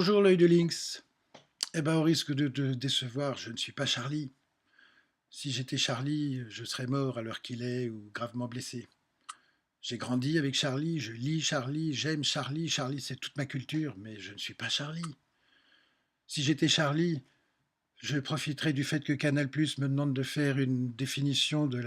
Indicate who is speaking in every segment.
Speaker 1: Bonjour l'œil de lynx. Eh ben, au risque de te décevoir, je ne suis pas Charlie. Si j'étais Charlie, je serais mort à l'heure qu'il est ou gravement blessé. J'ai grandi avec Charlie, je lis Charlie, j'aime Charlie, Charlie c'est toute ma culture, mais je ne suis pas Charlie. Si j'étais Charlie, je profiterais du fait que Canal+ me demande de faire une définition de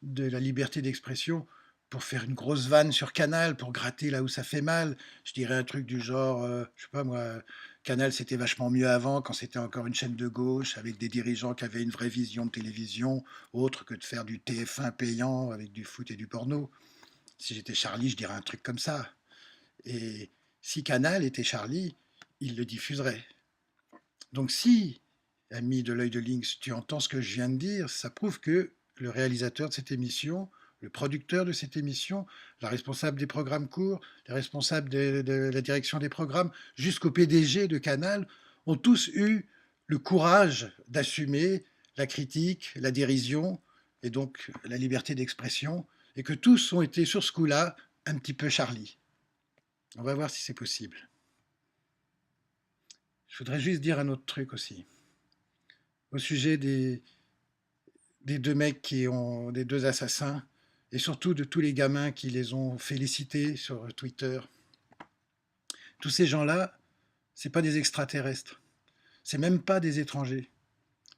Speaker 1: la liberté d'expression pour faire une grosse vanne sur Canal, pour gratter là où ça fait mal. Je dirais un truc du genre, je sais pas moi, Canal c'était vachement mieux avant quand c'était encore une chaîne de gauche avec des dirigeants qui avaient une vraie vision de télévision, autre que de faire du TF1 payant avec du foot et du porno. Si j'étais Charlie, je dirais un truc comme ça. Et si Canal était Charlie, il le diffuserait. Donc si, ami de l'œil de lynx, tu entends ce que je viens de dire, ça prouve que le réalisateur de cette émission, le producteur de cette émission, la responsable des programmes courts, les responsables de la direction des programmes, jusqu'au PDG de Canal, ont tous eu le courage d'assumer la critique, la dérision et donc la liberté d'expression, et que tous ont été sur ce coup-là un petit peu Charlie. On va voir si c'est possible. Je voudrais juste dire un autre truc aussi, au sujet des deux mecs des deux assassins, et surtout de tous les gamins qui les ont félicités sur Twitter. Tous ces gens-là, c'est pas des extraterrestres, c'est même pas des étrangers,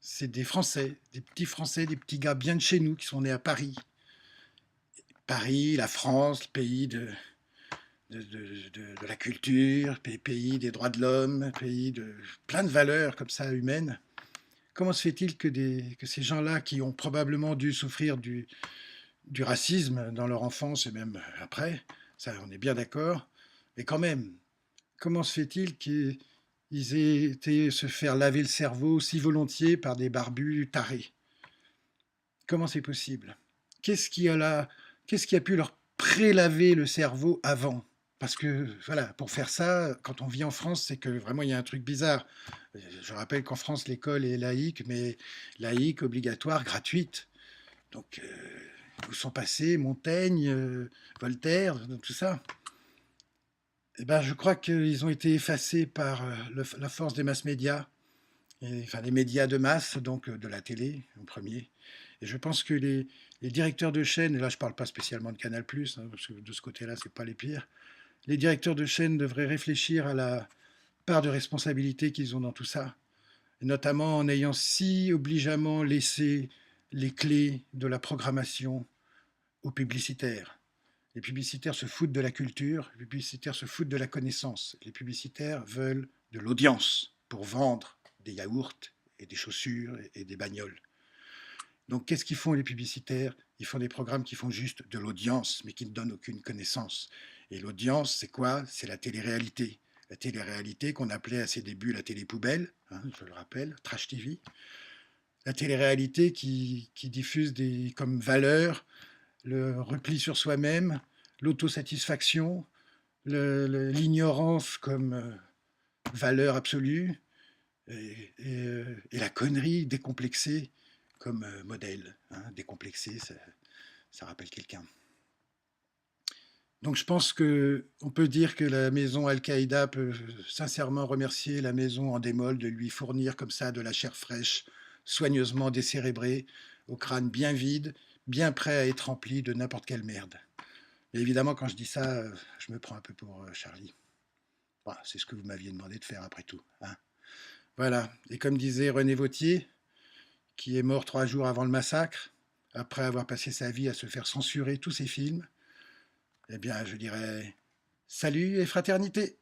Speaker 1: c'est des Français, des petits gars bien de chez nous qui sont nés à Paris. Paris, la France, le pays de la culture, pays des droits de l'homme, pays de plein de valeurs comme ça humaines. Comment se fait-il que ces gens-là, qui ont probablement dû souffrir du racisme dans leur enfance et même après, ça on est bien d'accord, mais quand même, comment se fait-il qu'ils aient été se faire laver le cerveau si volontiers par des barbus tarés? Comment c'est possible? Qu'est-ce qui a là, qu'est-ce qui a pu leur prélaver le cerveau avant? Parce que voilà, pour faire ça, quand on vit en France, c'est que vraiment il y a un truc bizarre. Je rappelle qu'en France, l'école est laïque, mais laïque, obligatoire, gratuite. Donc, où sont passés Montaigne, Voltaire, tout ça? Eh ben, je crois qu'ils ont été effacés par la force des mass médias, enfin les médias de masse, donc de la télé en premier. Et je pense que les directeurs de chaîne, et là je ne parle pas spécialement de Canal+, hein, parce que de ce côté-là, c'est pas les pires, les directeurs de chaîne devraient réfléchir à la part de responsabilité qu'ils ont dans tout ça, et notamment en ayant si obligeamment laissé les clés de la programmation aux publicitaires. Les publicitaires se foutent de la culture, les publicitaires se foutent de la connaissance. Les publicitaires veulent de l'audience pour vendre des yaourts et des chaussures et des bagnoles. Donc qu'est-ce qu'ils font les publicitaires? Ils font des programmes qui font juste de l'audience, mais qui ne donnent aucune connaissance. Et l'audience, c'est quoi? C'est la télé-réalité. La télé-réalité qu'on appelait à ses débuts la télé-poubelle, hein, je le rappelle, Trash TV. La télé-réalité qui diffuse comme valeur le repli sur soi-même, l'autosatisfaction, l'ignorance comme valeur absolue, et la connerie décomplexée comme modèle. Hein. Décomplexé, ça rappelle quelqu'un. Donc je pense qu'on peut dire que la maison Al-Qaïda peut sincèrement remercier la maison Endemol de lui fournir comme ça de la chair fraîche, soigneusement décérébrée, au crâne bien vide, bien prêt à être rempli de n'importe quelle merde. Mais évidemment, quand je dis ça, je me prends un peu pour Charlie. Voilà, c'est ce que vous m'aviez demandé de faire après tout. Hein. Voilà, et comme disait René Vauthier, qui est mort 3 jours avant le massacre, après avoir passé sa vie à se faire censurer tous ses films, eh bien, je dirais salut et fraternité.